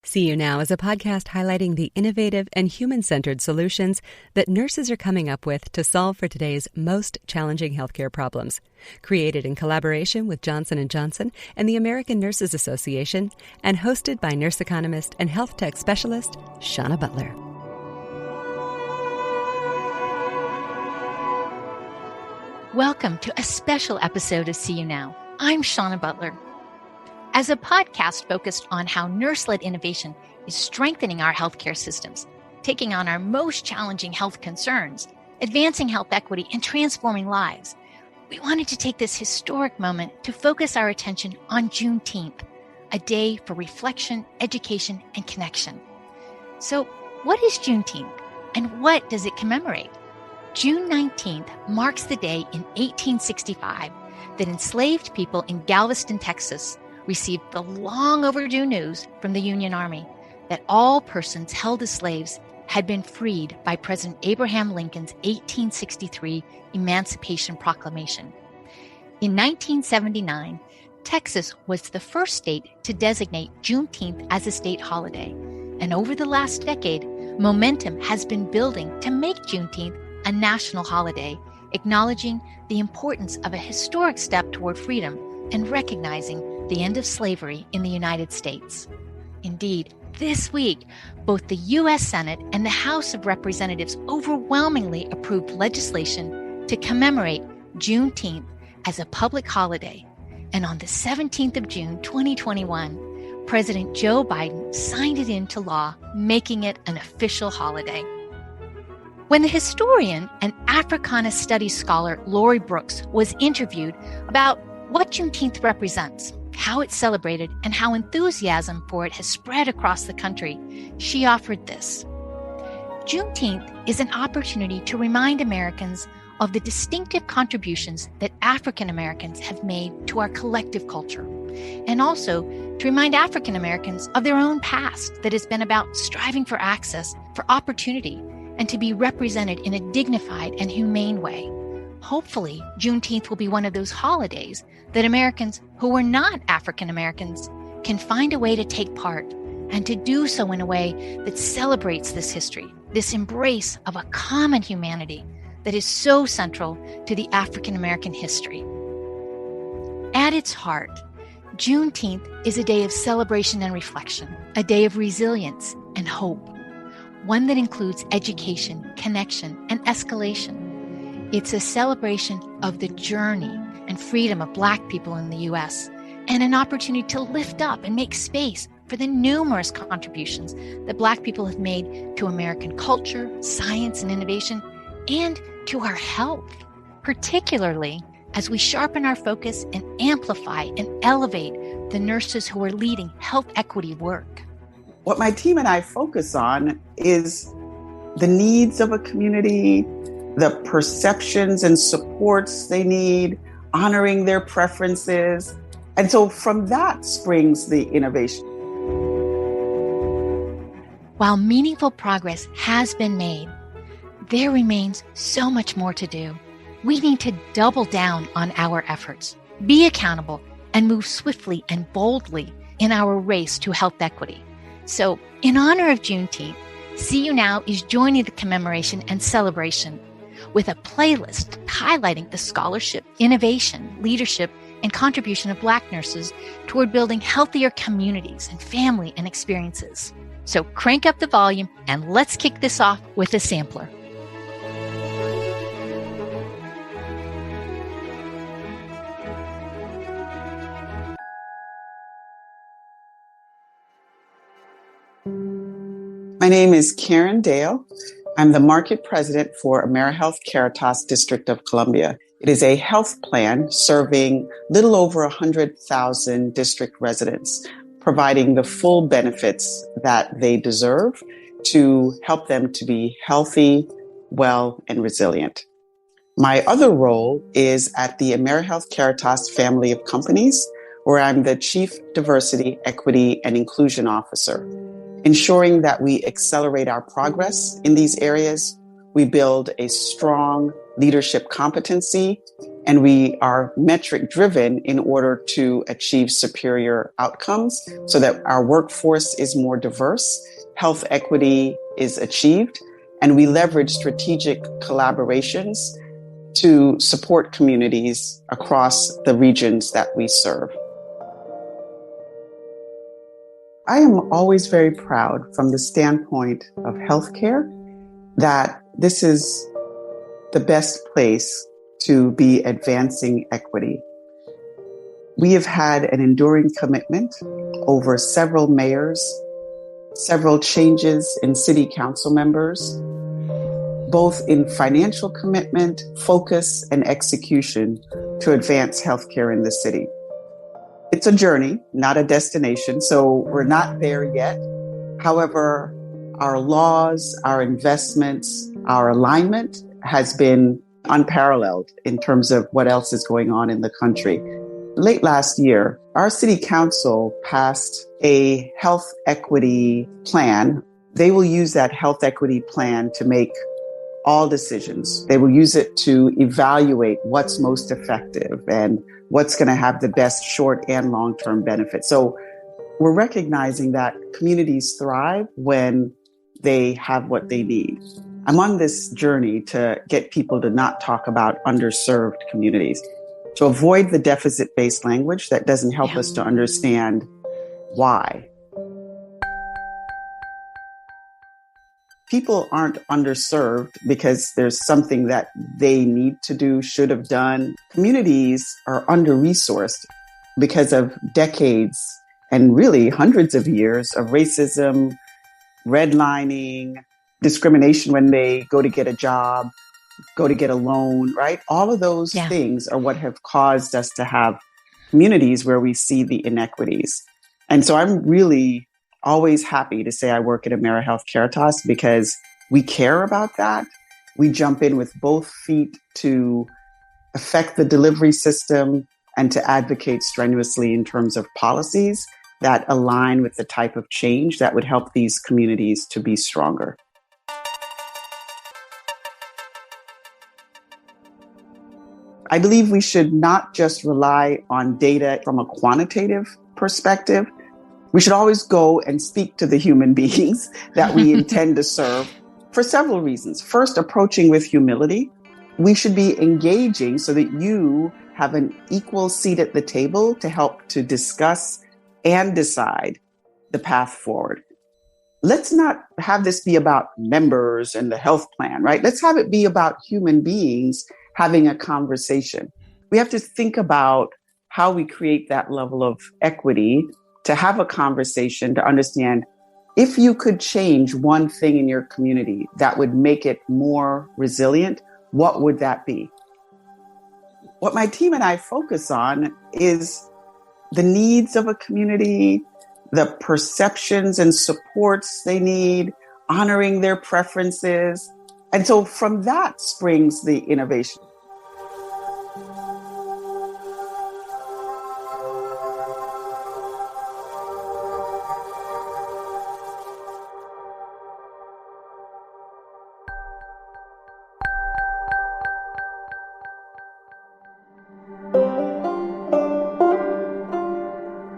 See You Now is a podcast highlighting the innovative and human-centered solutions that nurses are coming up with to solve for today's most challenging healthcare problems. Created in collaboration with Johnson & Johnson and the American Nurses Association, and hosted by nurse economist and health tech specialist Shauna Butler. Welcome to a special episode of See You Now. I'm Shauna Butler. As a podcast focused on how nurse-led innovation is strengthening our healthcare systems, taking on our most challenging health concerns, advancing health equity, and transforming lives, we wanted to take this historic moment to focus our attention on Juneteenth, a day for reflection, education, and connection. So, what is Juneteenth, and what does it commemorate? June 19th marks the day in 1865 that enslaved people in Galveston, Texas, received the long overdue news from the Union Army that all persons held as slaves had been freed by President Abraham Lincoln's 1863 Emancipation Proclamation. In 1979, Texas was the first state to designate Juneteenth as a state holiday, and over the last decade, momentum has been building to make Juneteenth a national holiday, acknowledging the importance of a historic step toward freedom and recognizing the end of slavery in the United States. Indeed, this week, both the U.S. Senate and the House of Representatives overwhelmingly approved legislation to commemorate Juneteenth as a public holiday. And on the 17th of June, 2021, President Joe Biden signed it into law, making it an official holiday. When the historian and Africana Studies scholar Lori Brooks was interviewed about what Juneteenth represents, how it's celebrated, and how enthusiasm for it has spread across the country, she offered this. Juneteenth is an opportunity to remind Americans of the distinctive contributions that African Americans have made to our collective culture, and also to remind African Americans of their own past that has been about striving for access, for opportunity, and to be represented in a dignified and humane way. Hopefully, Juneteenth will be one of those holidays that Americans who are not African Americans can find a way to take part, and to do so in a way that celebrates this history, this embrace of a common humanity that is so central to the African American history. At its heart, Juneteenth is a day of celebration and reflection, a day of resilience and hope, one that includes education, connection, and escalation. It's a celebration of the journey and freedom of Black people in the U.S., and an opportunity to lift up and make space for the numerous contributions that Black people have made to American culture, science, and innovation, and to our health, particularly as we sharpen our focus and amplify and elevate the nurses who are leading health equity work. What my team and I focus on is the needs of a community, the perceptions and supports they need, honoring their preferences. And so from that springs the innovation. While meaningful progress has been made, there remains so much more to do. We need to double down on our efforts, be accountable, and move swiftly and boldly in our race to health equity. So, in honor of Juneteenth, See You Now is joining the commemoration and celebration with a playlist highlighting the scholarship, innovation, leadership, and contribution of Black nurses toward building healthier communities and family and experiences. So crank up the volume and let's kick this off with a sampler. My name is Karen Dale. I'm the market president for AmeriHealth Caritas District of Columbia. It is a health plan serving little over 100,000 district residents, providing the full benefits that they deserve to help them to be healthy, well, and resilient. My other role is at the AmeriHealth Caritas family of companies, where I'm the Chief Diversity, Equity, and Inclusion Officer. Ensuring that we accelerate our progress in these areas, we build a strong, leadership competency, and we are metric driven in order to achieve superior outcomes so that our workforce is more diverse, health equity is achieved, and we leverage strategic collaborations to support communities across the regions that we serve. I am always very proud from the standpoint of healthcare that this is the best place to be advancing equity. We have had an enduring commitment over several mayors, several changes in city council members, both in financial commitment, focus, and execution to advance healthcare in the city. It's a journey, not a destination, so we're not there yet. However, our laws, our investments, our alignment has been unparalleled in terms of what else is going on in the country. Late last year, our city council passed a health equity plan. They will use that health equity plan to make all decisions. They will use it to evaluate what's most effective and what's going to have the best short and long-term benefit. So we're recognizing that communities thrive when they have what they need. I'm on this journey to get people to not talk about underserved communities, to avoid the deficit-based language that doesn't help us to understand why. People aren't underserved because there's something that they need to do, should have done. Communities are under-resourced because of decades and really hundreds of years of racism, redlining, discrimination when they go to get a job, go to get a loan, right? All of those things are what have caused us to have communities where we see the inequities. And so I'm really always happy to say I work at AmeriHealth Caritas because we care about that. We jump in with both feet to affect the delivery system and to advocate strenuously in terms of policies that align with the type of change that would help these communities to be stronger. I believe we should not just rely on data from a quantitative perspective. We should always go and speak to the human beings that we intend to serve for several reasons. First, approaching with humility. We should be engaging so that you have an equal seat at the table to help to discuss and decide the path forward. Let's not have this be about members and the health plan, right? Let's have it be about human beings having a conversation. We have to think about how we create that level of equity to have a conversation, to understand if you could change one thing in your community that would make it more resilient, what would that be? What my team and I focus on is the needs of a community, the perceptions and supports they need, honoring their preferences. And so from that springs the innovation.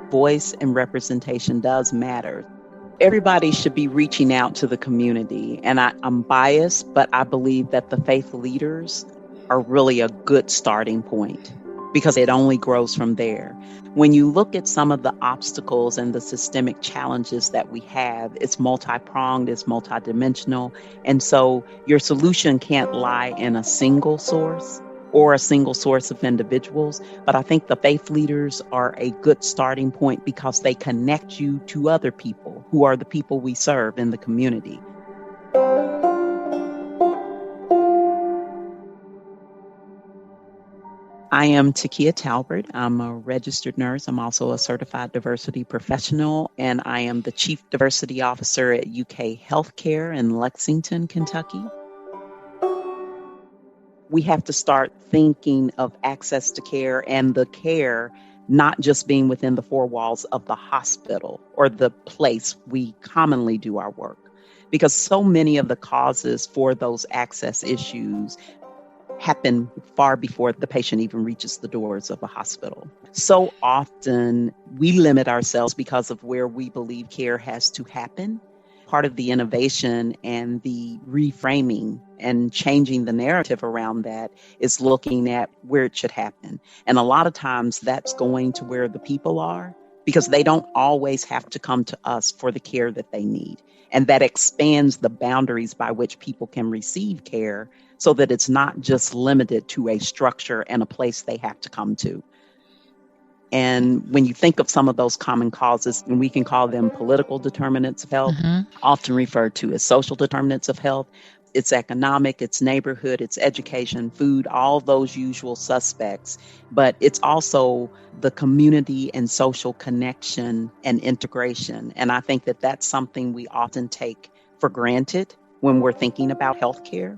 Voice and representation does matter. Everybody should be reaching out to the community. And I'm biased, but I believe that the faith leaders are really a good starting point because it only grows from there. When you look at some of the obstacles and the systemic challenges that we have, it's multi-pronged, it's multidimensional. And so your solution can't lie in a single source or a single source of individuals. But I think the faith leaders are a good starting point because they connect you to other people who are the people we serve in the community. I am Takia Talbert. I'm a registered nurse. I'm also a certified diversity professional, and I am the Chief Diversity Officer at UK Healthcare in Lexington, Kentucky. We have to start thinking of access to care and the care not just being within the four walls of the hospital or the place we commonly do our work, because so many of the causes for those access issues happen far before the patient even reaches the doors of a hospital. So often we limit ourselves because of where we believe care has to happen. Part of the innovation and the reframing and changing the narrative around that is looking at where it should happen. And a lot of times that's going to where the people are, because they don't always have to come to us for the care that they need. And that expands the boundaries by which people can receive care so that it's not just limited to a structure and a place they have to come to. And when you think of some of those common causes, and we can call them political determinants of health, often referred to as social determinants of health, it's economic, it's neighborhood, it's education, food, all those usual suspects. But it's also the community and social connection and integration. And I think that that's something we often take for granted when we're thinking about healthcare,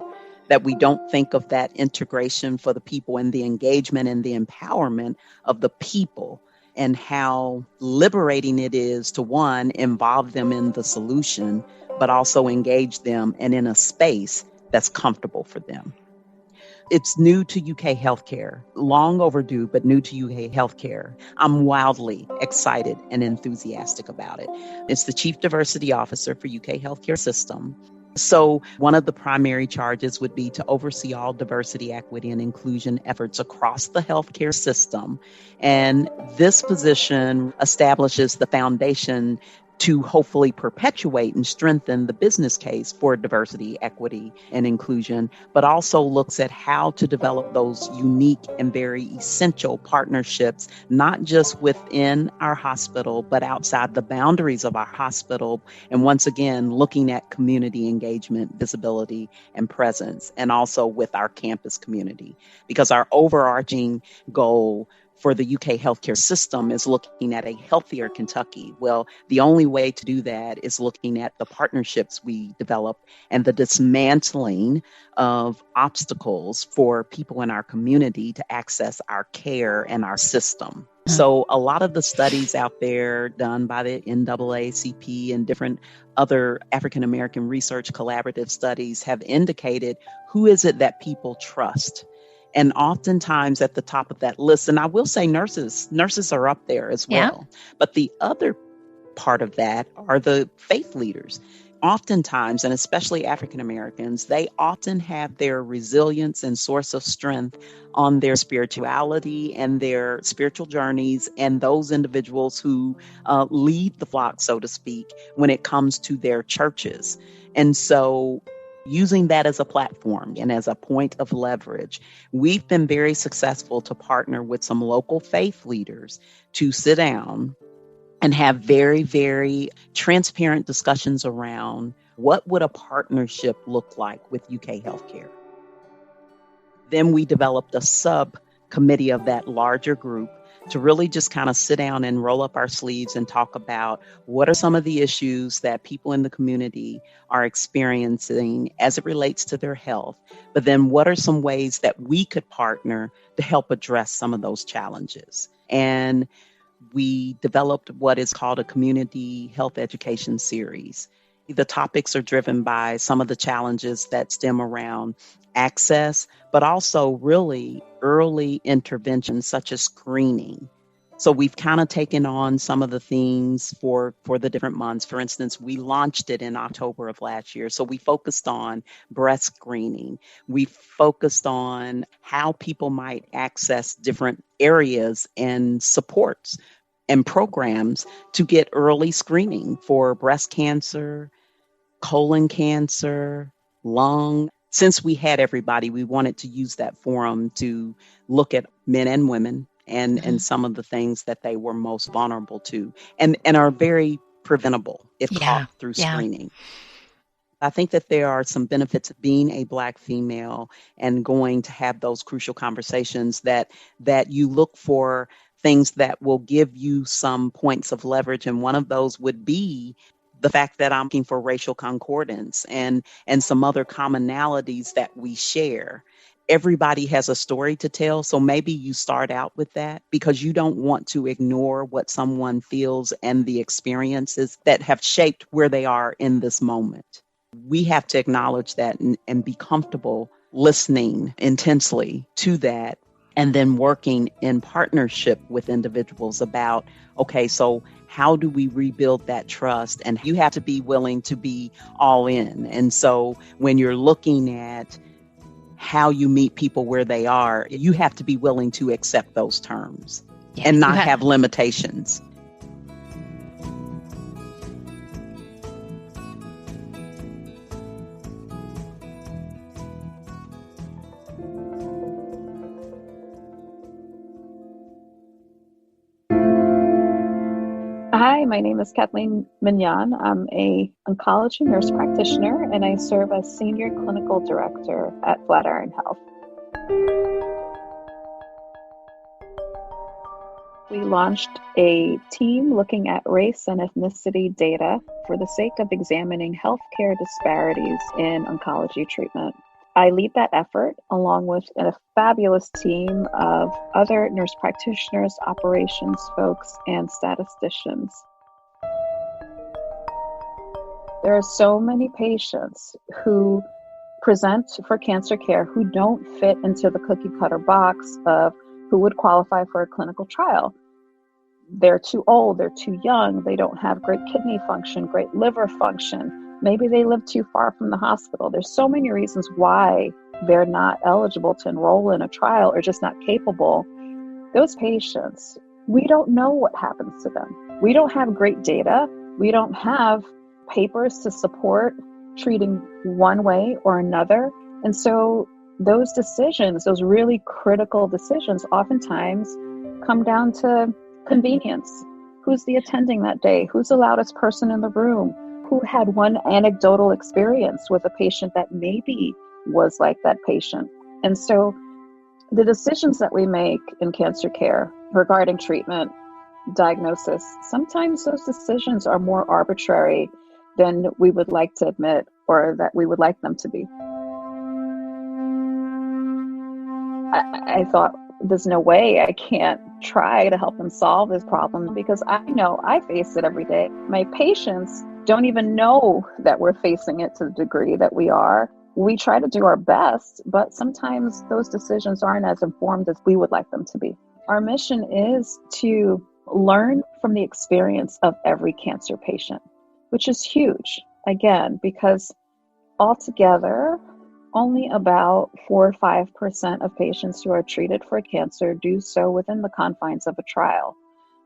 that we don't think of that integration for the people and the engagement and the empowerment of the people, and how liberating it is to, one, involve them in the solution, but also engage them and in a space that's comfortable for them. It's new to UK healthcare, long overdue, but new to UK healthcare. I'm wildly excited and enthusiastic about it. It's the Chief Diversity Officer for UK Healthcare System. So one of the primary charges would be to oversee all diversity, equity, and inclusion efforts across the healthcare system. And this position establishes the foundation to hopefully perpetuate and strengthen the business case for diversity, equity, and inclusion, but also looks at how to develop those unique and very essential partnerships, not just within our hospital, but outside the boundaries of our hospital. And once again, looking at community engagement, visibility, and presence, and also with our campus community, because our overarching goal for the UK healthcare system is looking at a healthier Kentucky. Well, the only way to do that is looking at the partnerships we develop and the dismantling of obstacles for people in our community to access our care and our system. So a lot of the studies out there done by the NAACP and different other African American research collaborative studies have indicated who is it that people trust. And oftentimes at the top of that list, and I will say nurses are up there as well. Yeah. But the other part of that are the faith leaders. Oftentimes, and especially African Americans, they often have their resilience and source of strength on their spirituality and their spiritual journeys, and those individuals who lead the flock, so to speak, when it comes to their churches. And so using that as a platform and as a point of leverage, we've been very successful to partner with some local faith leaders to sit down and have very, very transparent discussions around what would a partnership look like with UK healthcare. Then we developed a subcommittee of that larger group to really just kind of sit down and roll up our sleeves and talk about what are some of the issues that people in the community are experiencing as it relates to their health, but then what are some ways that we could partner to help address some of those challenges. And we developed what is called a community health education series. The topics are driven by some of the challenges that stem around access, but also really early interventions such as screening. So we've kind of taken on some of the themes for the different months. For instance, we launched it in October of last year. So we focused on breast screening. We focused on how people might access different areas and supports and programs to get early screening for breast cancer, colon cancer, lung. Since we had everybody, we wanted to use that forum to look at men and women and some of the things that they were most vulnerable to and are very preventable if caught through screening. I think that there are some benefits of being a Black female and going to have those crucial conversations that you look for things that will give you some points of leverage. And one of those would be the fact that I'm looking for racial concordance and some other commonalities that we share. Everybody has a story to tell. So maybe you start out with that because you don't want to ignore what someone feels and the experiences that have shaped where they are in this moment. We have to acknowledge that and be comfortable listening intensely to that, and then working in partnership with individuals about, okay, so how do we rebuild that trust? And you have to be willing to be all in. And so when you're looking at how you meet people where they are, you have to be willing to accept those terms and not have limitations. Hi, my name is Kathleen Mignon. I'm a oncology nurse practitioner, and I serve as Senior Clinical Director at Flatiron Health. We launched a team looking at race and ethnicity data for the sake of examining healthcare disparities in oncology treatment. I lead that effort along with a fabulous team of other nurse practitioners, operations folks, and statisticians. There are so many patients who present for cancer care who don't fit into the cookie cutter box of who would qualify for a clinical trial. They're too old, they're too young, they don't have great kidney function, great liver function. Maybe they live too far from the hospital. There's so many reasons why they're not eligible to enroll in a trial or just not capable. Those patients, we don't know what happens to them. We don't have great data. We don't have papers to support treating one way or another. And so those decisions, those really critical decisions, oftentimes come down to convenience. Who's the attending that day? Who's the loudest person in the room? Who had one anecdotal experience with a patient that maybe was like that patient? And so the decisions that we make in cancer care regarding treatment, diagnosis, sometimes those decisions are more arbitrary than we would like to admit or that we would like them to be. I thought, there's no way I can't try to help them solve this problem because I know I face it every day. My patients don't even know that we're facing it to the degree that we are. We try to do our best, but sometimes those decisions aren't as informed as we would like them to be. Our mission is to learn from the experience of every cancer patient, which is huge, again, because altogether, only about 4 or 5% of patients who are treated for cancer do so within the confines of a trial.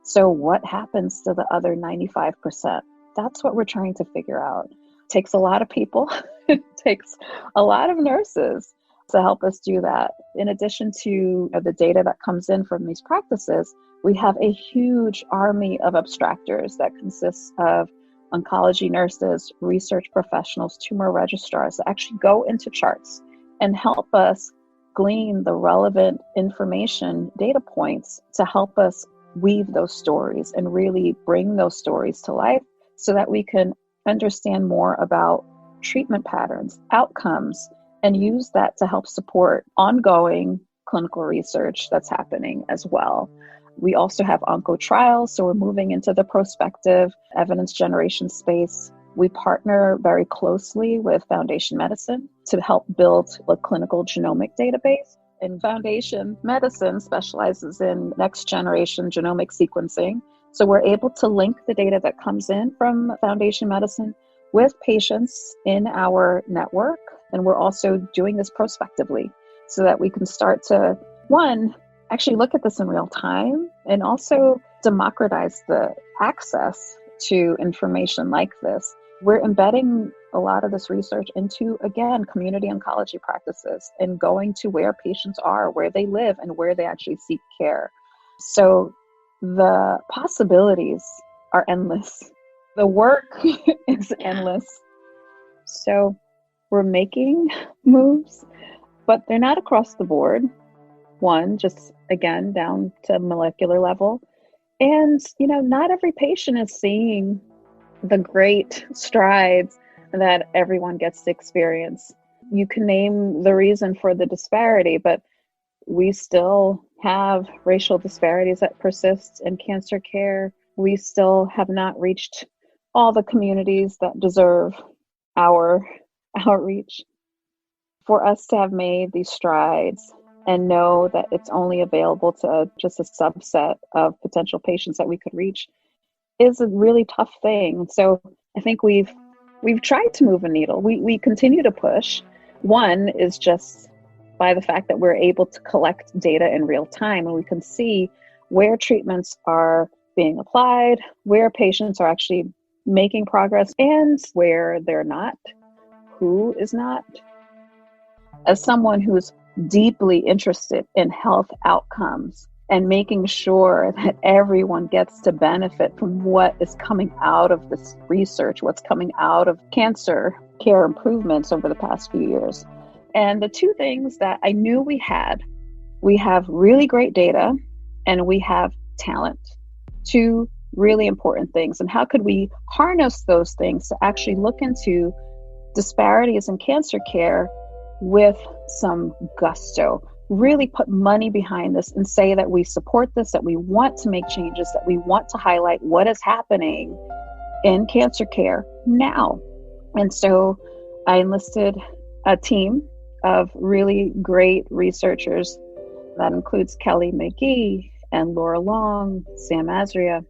So what happens to the other 95%? That's what we're trying to figure out. It takes a lot of people. It takes a lot of nurses to help us do that. In addition to the data that comes in from these practices, we have a huge army of abstractors that consists of oncology nurses, research professionals, tumor registrars that actually go into charts and help us glean the relevant information, data points to help us weave those stories and really bring those stories to life so that we can understand more about treatment patterns, outcomes, and use that to help support ongoing clinical research that's happening as well. We also have onco trials, so we're moving into the prospective evidence generation space. We partner very closely with Foundation Medicine to help build a clinical genomic database. And Foundation Medicine specializes in next generation genomic sequencing. So we're able to link the data that comes in from Foundation Medicine with patients in our network. And we're also doing this prospectively so that we can start to, one, actually look at this in real time and also democratize the access to information like this. We're embedding a lot of this research into, again, community oncology practices and going to where patients are, where they live, and where they actually seek care. So the possibilities are endless. The work is endless. So we're making moves, but they're not across the board. One, just again, down to molecular level. And, not every patient is seeing the great strides that everyone gets to experience. You can name the reason for the disparity, but we still have racial disparities that persist in cancer care. We still have not reached all the communities that deserve our outreach. for us to have made these strides and know that it's only available to just a subset of potential patients that we could reach is a really tough thing. So I think we've tried to move a needle. We continue to push. One is just by the fact that we're able to collect data in real time, and we can see where treatments are being applied, where patients are actually making progress, and where they're not, who is not. As someone who's deeply interested in health outcomes and making sure that everyone gets to benefit from what is coming out of this research, what's coming out of cancer care improvements over the past few years. And the two things that I knew we have really great data and we have talent. Two really important things. And how could we harness those things to actually look into disparities in cancer care with some gusto? Really put money behind this and say that we support this, that we want to make changes, that we want to highlight what is happening in cancer care now. And so I enlisted a team of really great researchers that includes Kelly McGee and Laura Long, Sam Azria.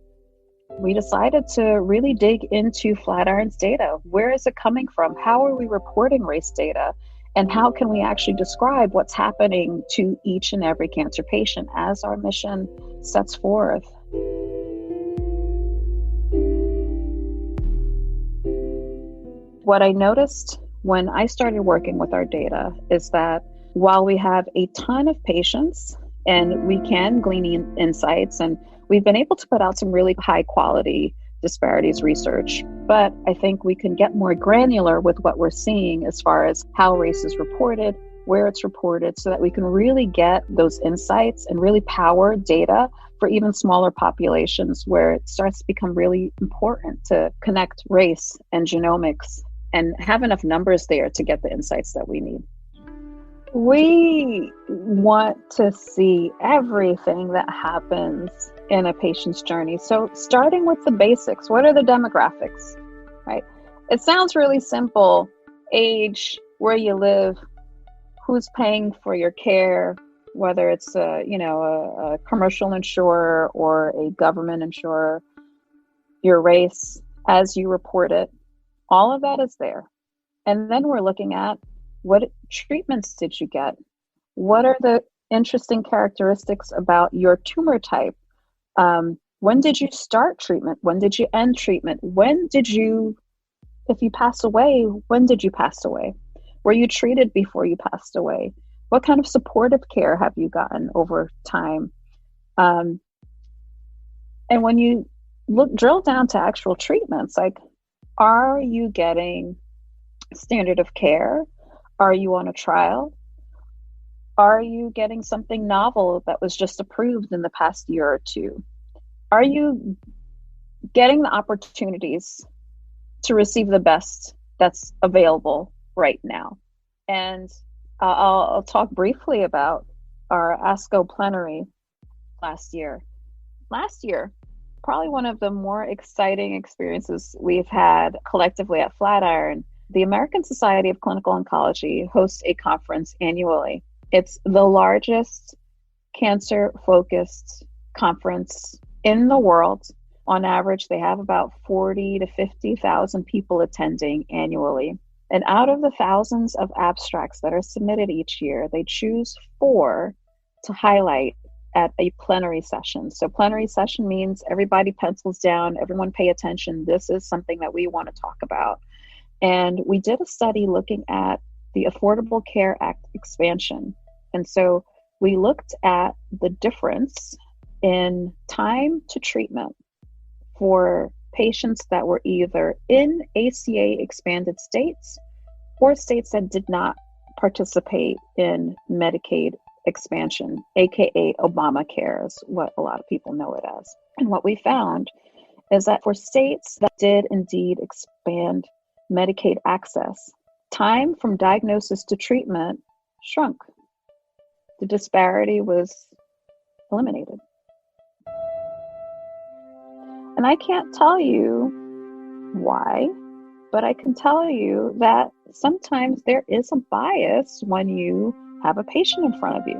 We decided to really dig into Flatiron's data. Where is it coming from? How are we reporting race data? And how can we actually describe what's happening to each and every cancer patient as our mission sets forth? What I noticed when I started working with our data is that while we have a ton of patients and we can glean insights, and we've been able to put out some really high quality disparities research, but I think we can get more granular with what we're seeing as far as how race is reported, where it's reported, so that we can really get those insights and really power data for even smaller populations where it starts to become really important to connect race and genomics and have enough numbers there to get the insights that we need. We want to see everything that happens in a patient's journey. So starting with the basics, what are the demographics, right? It sounds really simple. Age, where you live, who's paying for your care, whether it's a commercial insurer or a government insurer, your race as you report it, all of that is there. And then we're looking at what treatments did you get? What are the interesting characteristics about your tumor type? When did you start treatment? When did you end treatment? If you pass away, when did you pass away? Were you treated before you passed away? What kind of supportive care have you gotten over time? And when you drill down to actual treatments, like, are you getting standard of care? Are you on a trial? Are you getting something novel that was just approved in the past year or two? Are you getting the opportunities to receive the best that's available right now? And I'll talk briefly about our ASCO plenary last year. Last year, probably one of the more exciting experiences we've had collectively at Flatiron. The American Society of Clinical Oncology hosts a conference annually. It's the largest cancer-focused conference in the world. On average, they have about 40 to 50,000 people attending annually. And out of the thousands of abstracts that are submitted each year, they choose 4 to highlight at a plenary session. So plenary session means everybody pencils down, everyone pay attention. This is something that we want to talk about. And we did a study looking at the Affordable Care Act expansion. And so we looked at the difference in time to treatment for patients that were either in ACA expanded states or states that did not participate in Medicaid expansion, aka Obamacare is what a lot of people know it as. And what we found is that for states that did indeed expand Medicaid access, time from diagnosis to treatment shrunk. The disparity was eliminated. And I can't tell you why, But I can tell you that sometimes there is a bias when you have a patient in front of you.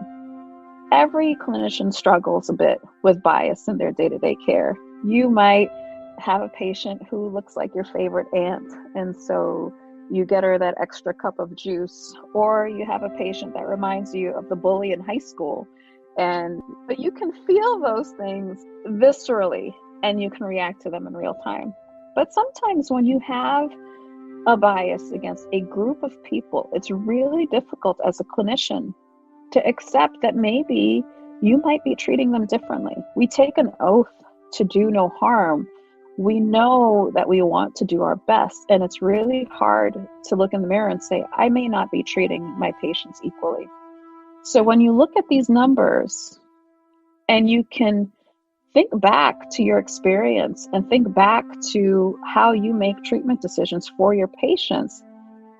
Every clinician struggles a bit with bias in their day-to-day care. You might have a patient who looks like your favorite aunt, and so you get her that extra cup of juice, or you have a patient that reminds you of the bully in high school. But you can feel those things viscerally, and you can react to them in real time. But sometimes when you have a bias against a group of people, it's really difficult as a clinician to accept that maybe you might be treating them differently. We take an oath to do no harm. We know that we want to do our best, and it's really hard to look in the mirror and say, I may not be treating my patients equally. So when you look at these numbers and you can think back to your experience and think back to how you make treatment decisions for your patients,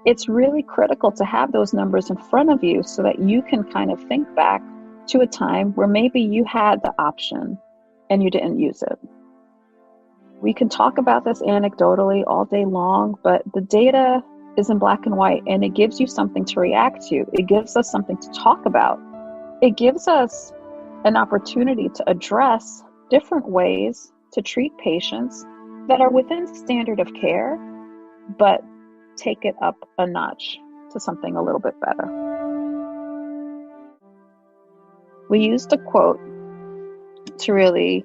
it's really critical to have those numbers in front of you so that you can kind of think back to a time where maybe you had the option and you didn't use it. We can talk about this anecdotally all day long, but the data is in black and white, and it gives you something to react to. It gives us something to talk about. It gives us an opportunity to address different ways to treat patients that are within standard of care, but take it up a notch to something a little bit better. We used a quote to really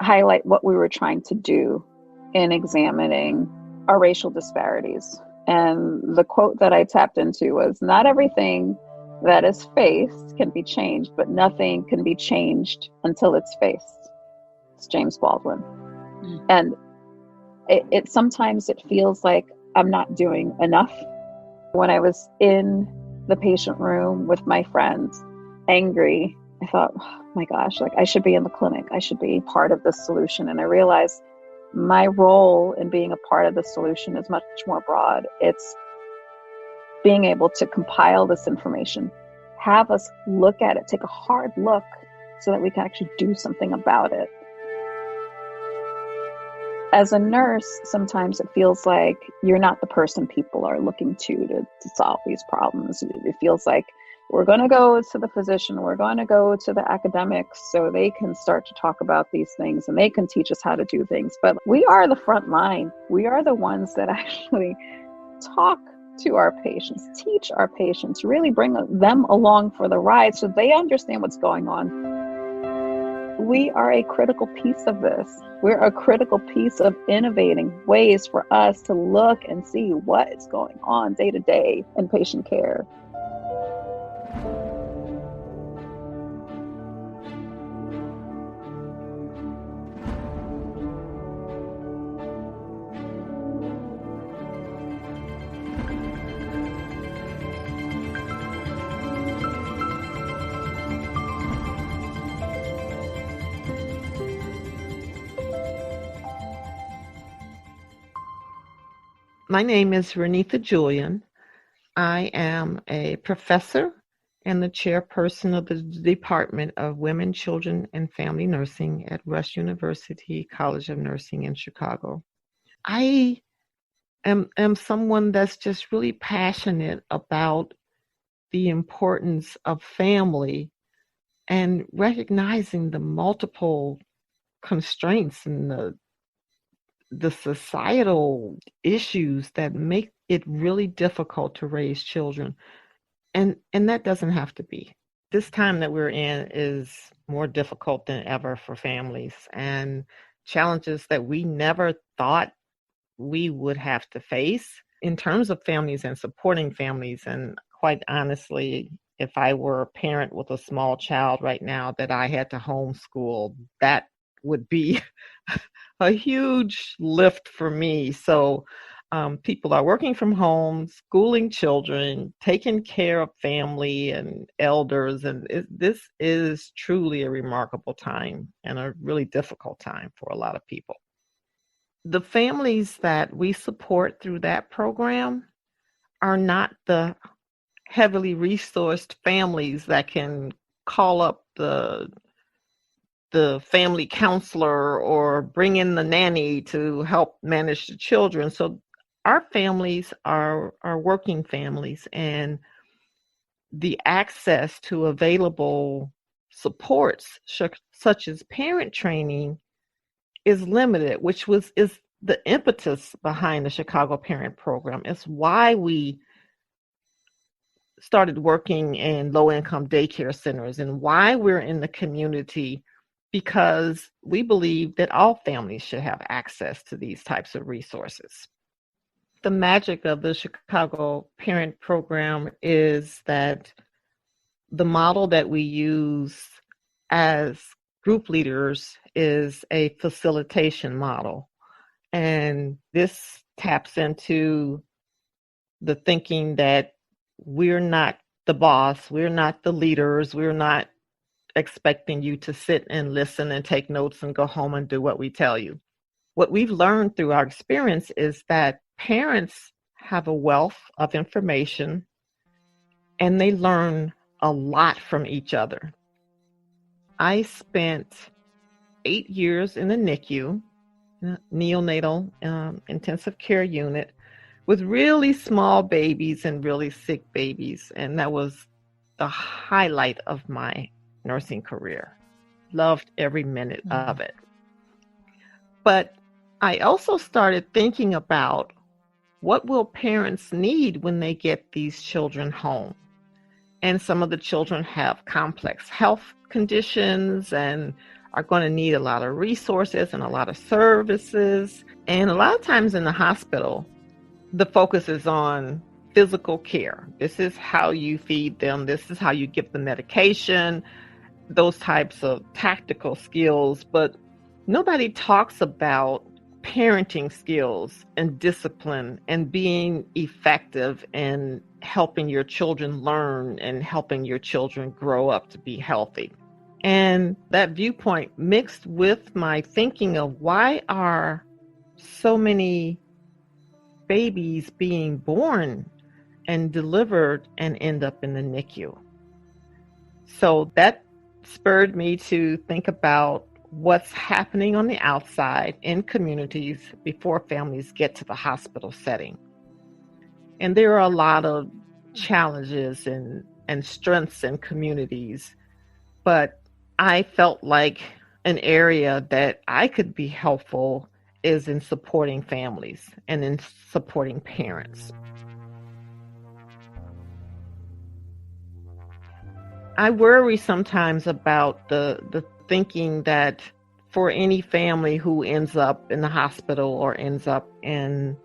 highlight what we were trying to do in examining our racial disparities. And the quote that I tapped into was, not everything that is faced can be changed, but nothing can be changed until it's faced. It's James Baldwin. Mm. And it sometimes it feels like I'm not doing enough. When I was in the patient room with my friends, angry, I thought, oh my gosh, like I should be in the clinic. I should be part of this solution. And I realized my role in being a part of the solution is much more broad. It's being able to compile this information, have us look at it, take a hard look so that we can actually do something about it. As a nurse, sometimes it feels like you're not the person people are looking to solve these problems. It feels like we're going to go to the physician, we're going to go to the academics so they can start to talk about these things and they can teach us how to do things. But we are the front line. We are the ones that actually talk to our patients, teach our patients, really bring them along for the ride so they understand what's going on. We are a critical piece of this. We're a critical piece of innovating ways for us to look and see what is going on day to day in patient care. My name is Renitha Julian. I am a professor and the chairperson of the Department of Women, Children, and Family Nursing at Rush University College of Nursing in Chicago. I am someone that's just really passionate about the importance of family and recognizing the multiple constraints and the societal issues that make it really difficult to raise children. And that doesn't have to be. This time that we're in is more difficult than ever for families, and challenges that we never thought we would have to face in terms of families and supporting families. And quite honestly, if I were a parent with a small child right now that I had to homeschool, that would be a huge lift for me. So people are working from home, schooling children, taking care of family and elders. And this is truly a remarkable time and a really difficult time for a lot of people. The families that we support through that program are not the heavily resourced families that can call up the family counselor or bring in the nanny to help manage the children. So our families are working families, and the access to available supports such as parent training is limited, which is the impetus behind the Chicago Parent Program. It's why we started working in low-income daycare centers and why we're in the community, because we believe that all families should have access to these types of resources. The magic of the Chicago Parent Program is that the model that we use as group leaders is a facilitation model. And this taps into the thinking that we're not the boss, we're not the leaders, we're not expecting you to sit and listen and take notes and go home and do what we tell you. What we've learned through our experience is that parents have a wealth of information and they learn a lot from each other. I spent 8 years in the NICU, neonatal intensive care unit, with really small babies and really sick babies. And that was the highlight of my nursing career. Loved every minute of it. But I also started thinking about what will parents need when they get these children home. And some of the children have complex health conditions and are going to need a lot of resources and a lot of services. And a lot of times in the hospital, the focus is on physical care. This is how you feed them. This is how you give them medication, those types of tactical skills. But nobody talks about parenting skills and discipline and being effective in helping your children learn and helping your children grow up to be healthy. And that viewpoint mixed with my thinking of why are so many babies being born and delivered and end up in the NICU. So that spurred me to think about what's happening on the outside in communities before families get to the hospital setting. And there are a lot of challenges and strengths in communities, but I felt like an area that I could be helpful is in supporting families and in supporting parents. I worry sometimes about the thinking that for any family who ends up in the hospital or ends up in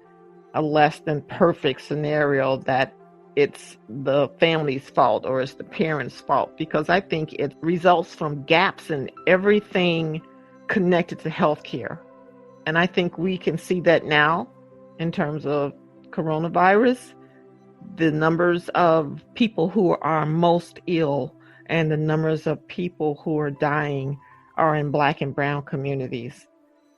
a less than perfect scenario, that it's the family's fault or it's the parents' fault, because I think it results from gaps in everything connected to healthcare. And I think we can see that now in terms of coronavirus, the numbers of people who are most ill and the numbers of people who are dying are in Black and brown communities.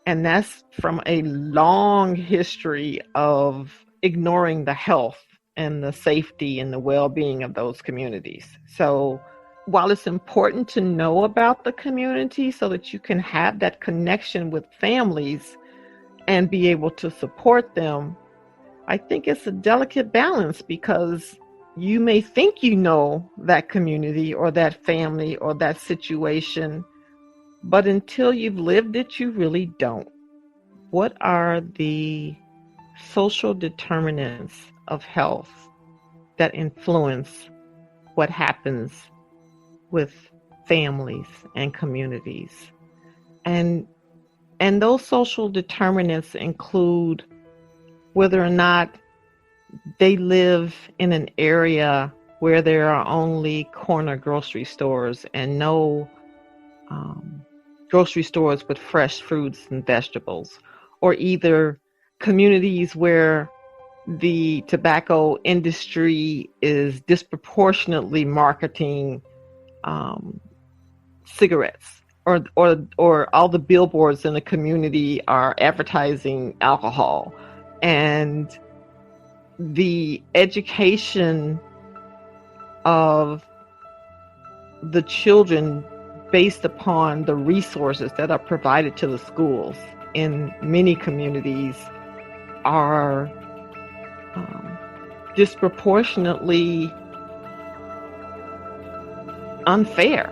And that's from a long history of ignoring the health and the safety and the well-being of those communities. So while it's important to know about the community so that you can have that connection with families and be able to support them, I think it's a delicate balance, because you may think you know that community or that family or that situation, but until you've lived it, you really don't. What are the social determinants of health that influence what happens with families and communities? And those social determinants include whether or not they live in an area where there are only corner grocery stores and no grocery stores with fresh fruits and vegetables, or either communities where the tobacco industry is disproportionately marketing cigarettes, or all the billboards in the community are advertising alcohol, and the education of the children based upon the resources that are provided to the schools in many communities are disproportionately unfair.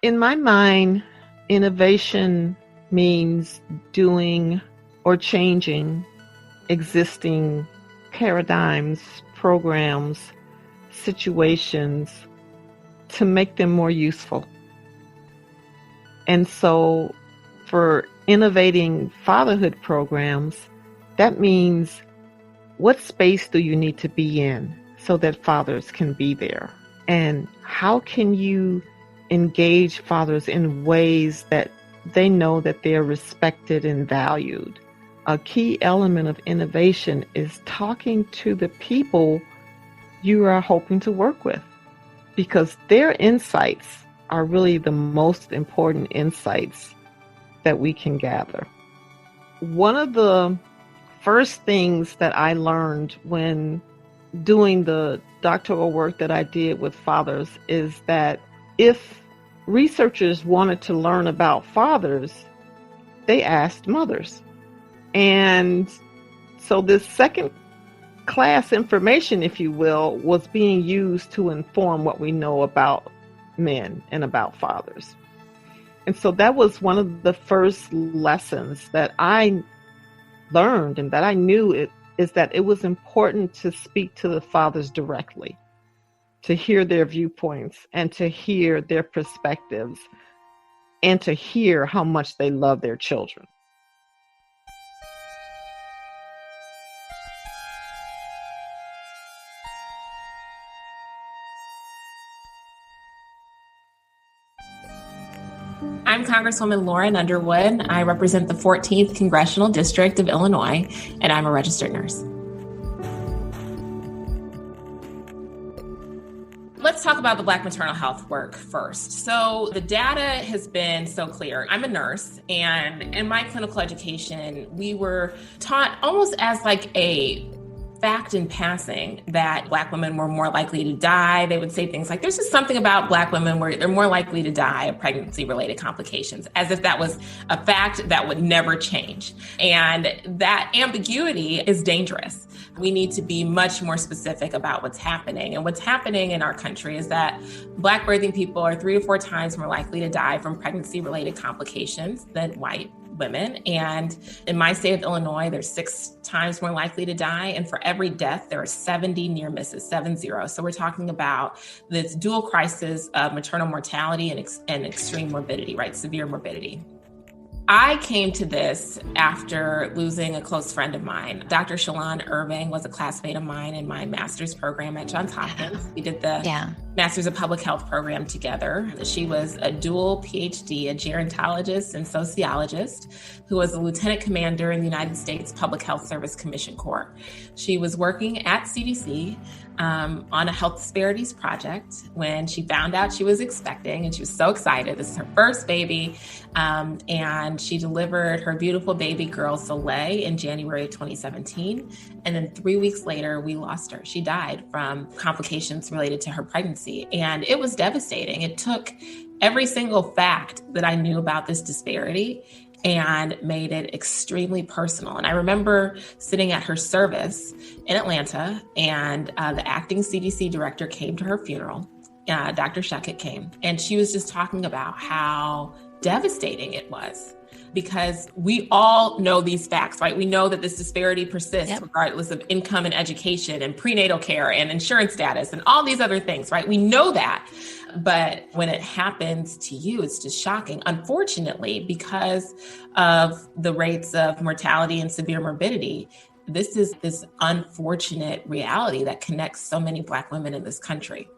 In my mind, innovation means doing or changing existing paradigms, programs, situations to make them more useful. And so for innovating fatherhood programs, that means what space do you need to be in so that fathers can be there? And how can you engage fathers in ways that they know that they're respected and valued? A key element of innovation is talking to the people you are hoping to work with, because their insights are really the most important insights that we can gather. One of the first things that I learned when doing the doctoral work that I did with fathers is that if researchers wanted to learn about fathers, they asked mothers. And so this second class information, if you will, was being used to inform what we know about men and about fathers. And so that was one of the first lessons that I learned, and that I knew is that it was important to speak to the fathers directly, to hear their viewpoints and to hear their perspectives and to hear how much they love their children. I'm Congresswoman Lauren Underwood. I represent the 14th Congressional District of Illinois, and I'm a registered nurse. Let's talk about the Black maternal health work first. So the data has been so clear. I'm a nurse, and in my clinical education, we were taught almost as like a fact in passing that Black women were more likely to die. They would say things like, there's just something about Black women where they're more likely to die of pregnancy-related complications, as if that was a fact that would never change. And that ambiguity is dangerous. We need to be much more specific about what's happening. And what's happening in our country is that Black birthing people are 3 to 4 times more likely to die from pregnancy-related complications than white women. And in my state of Illinois, they're 6 times more likely to die. And for every death, there are 70 near misses, 70. So we're talking about this dual crisis of maternal mortality and extreme morbidity, right? Severe morbidity. I came to this after losing a close friend of mine. Dr. Shalon Irving was a classmate of mine in my master's program at Johns Hopkins. We did the Masters of Public Health program together. She was a dual PhD, a gerontologist and sociologist, who was a lieutenant commander in the United States Public Health Service Commission Corps. She was working at CDC on a health disparities project when she found out she was expecting, and she was so excited. This is her first baby. And she delivered her beautiful baby girl, Soleil, in January of 2017. And then 3 weeks later, we lost her. She died from complications related to her pregnancy. And it was devastating. It took every single fact that I knew about this disparity and made it extremely personal. And I remember sitting at her service in Atlanta, and the acting CDC director came to her funeral. Dr. Shuckett came, and she was just talking about how devastating it was, because we all know these facts, right? We know that this disparity persists regardless of income and education and prenatal care and insurance status and all these other things, right? We know that. But when it happens to you, it's just shocking. Unfortunately, because of the rates of mortality and severe morbidity, this is this unfortunate reality that connects so many Black women in this country.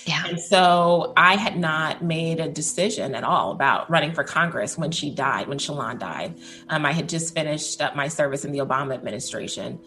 Yeah. And so I had not made a decision at all about running for Congress when she died, when Shalon died. I had just finished up my service in the Obama administration.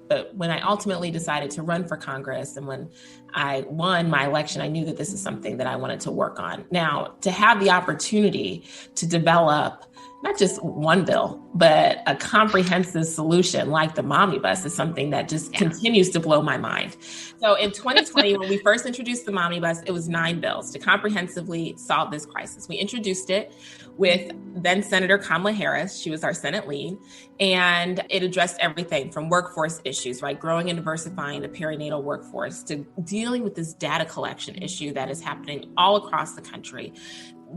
But when I ultimately decided to run for Congress, and when I won my election, I knew that this is something that I wanted to work on. Now, to have the opportunity to develop not just one bill, but a comprehensive solution like the Mommy Bus is something that just continues to blow my mind. So in 2020, when we first introduced the Mommy Bus, it was 9 bills to comprehensively solve this crisis. We introduced it. with then Senator Kamala Harris. She was our Senate lead, and it addressed everything from workforce issues, right? Growing and diversifying the perinatal workforce, to dealing with this data collection issue that is happening all across the country.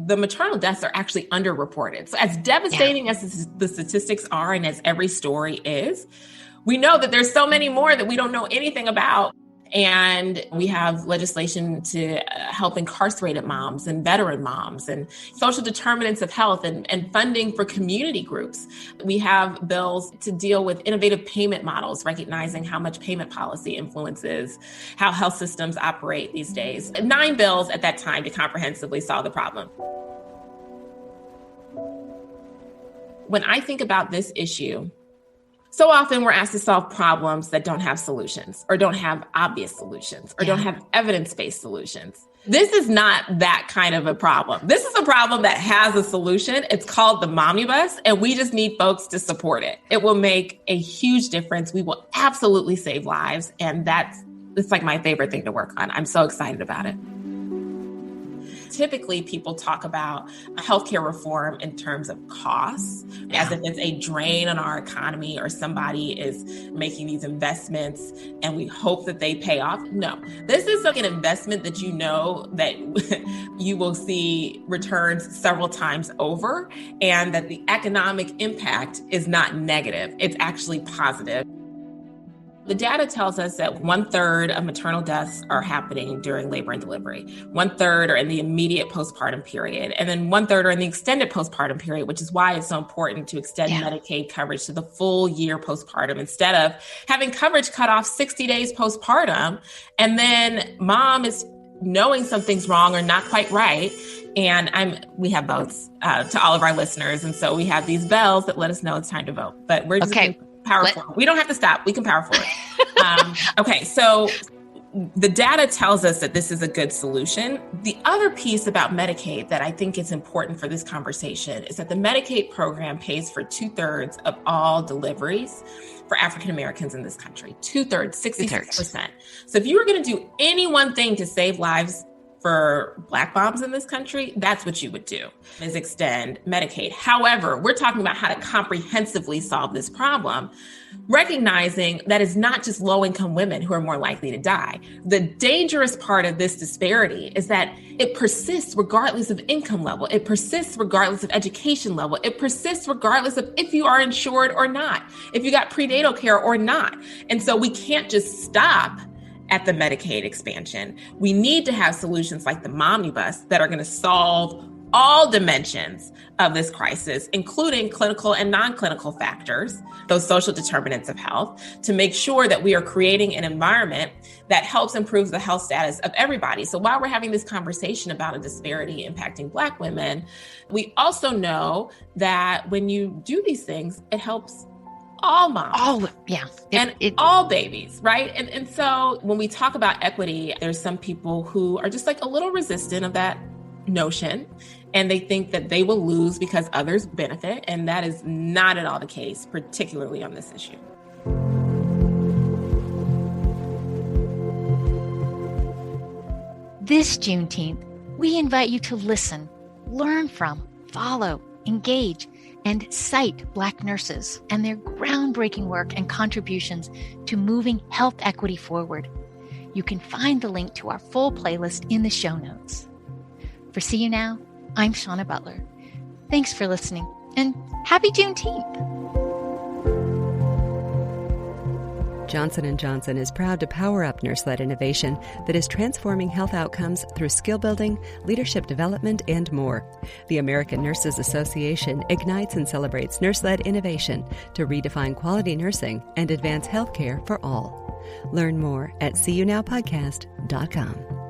The maternal deaths are actually underreported. So as devastating as the statistics are, and as every story is, we know that there's so many more that we don't know anything about. And we have legislation to help incarcerated moms and veteran moms, and social determinants of health, and funding for community groups. We have bills to deal with innovative payment models, recognizing how much payment policy influences how health systems operate these days. 9 bills at that time to comprehensively solve the problem. When I think about this issue, so often we're asked to solve problems that don't have solutions, or don't have obvious solutions, or don't have evidence-based solutions. This is not that kind of a problem. This is a problem that has a solution. It's called the Momnibus, and we just need folks to support it. It will make a huge difference. We will absolutely save lives, and it's like my favorite thing to work on. I'm so excited about it. Typically, people talk about healthcare reform in terms of costs, as if it's a drain on our economy, or somebody is making these investments and we hope that they pay off. No, this is like an investment that you know that you will see returns several times over, and that the economic impact is not negative. It's actually positive. The data tells us that 1/3 of maternal deaths are happening during labor and delivery. 1/3 are in the immediate postpartum period. And then 1/3 are in the extended postpartum period, which is why it's so important to extend Medicaid coverage to the full year postpartum, instead of having coverage cut off 60 days postpartum. And then mom is knowing something's wrong or not quite right. And we have votes to all of our listeners. And so we have these bells that let us know it's time to vote. But we're just power forward. We don't have to stop. We can power forward. Okay, so the data tells us that this is a good solution. The other piece about Medicaid that I think is important for this conversation is that the Medicaid program pays for 2/3 of all deliveries for African Americans in this country. 2/3, 66%. So if you were going to do any one thing to save lives for Black moms in this country, that's what you would do, is extend Medicaid. However, we're talking about how to comprehensively solve this problem, recognizing that it's not just low-income women who are more likely to die. The dangerous part of this disparity is that it persists regardless of income level. It persists regardless of education level. It persists regardless of if you are insured or not, if you got prenatal care or not. And so we can't just stop at the Medicaid expansion. We need to have solutions like the Momnibus that are going to solve all dimensions of this crisis, including clinical and non-clinical factors, those social determinants of health, to make sure that we are creating an environment that helps improve the health status of everybody. So while we're having this conversation about a disparity impacting Black women, we also know that when you do these things, it helps all moms. All babies, right? And so when we talk about equity, there's some people who are just like a little resistant of that notion, and they think that they will lose because others benefit. And that is not at all the case, particularly on this issue. This Juneteenth, we invite you to listen, learn from, follow, engage, and cite Black nurses and their groundbreaking work and contributions to moving health equity forward. You can find the link to our full playlist in the show notes. For See You Now, I'm Shauna Butler. Thanks for listening, and happy Juneteenth! Johnson & Johnson is proud to power up nurse-led innovation that is transforming health outcomes through skill building, leadership development, and more. The American Nurses Association ignites and celebrates nurse-led innovation to redefine quality nursing and advance healthcare for all. Learn more at seeyounowpodcast.com.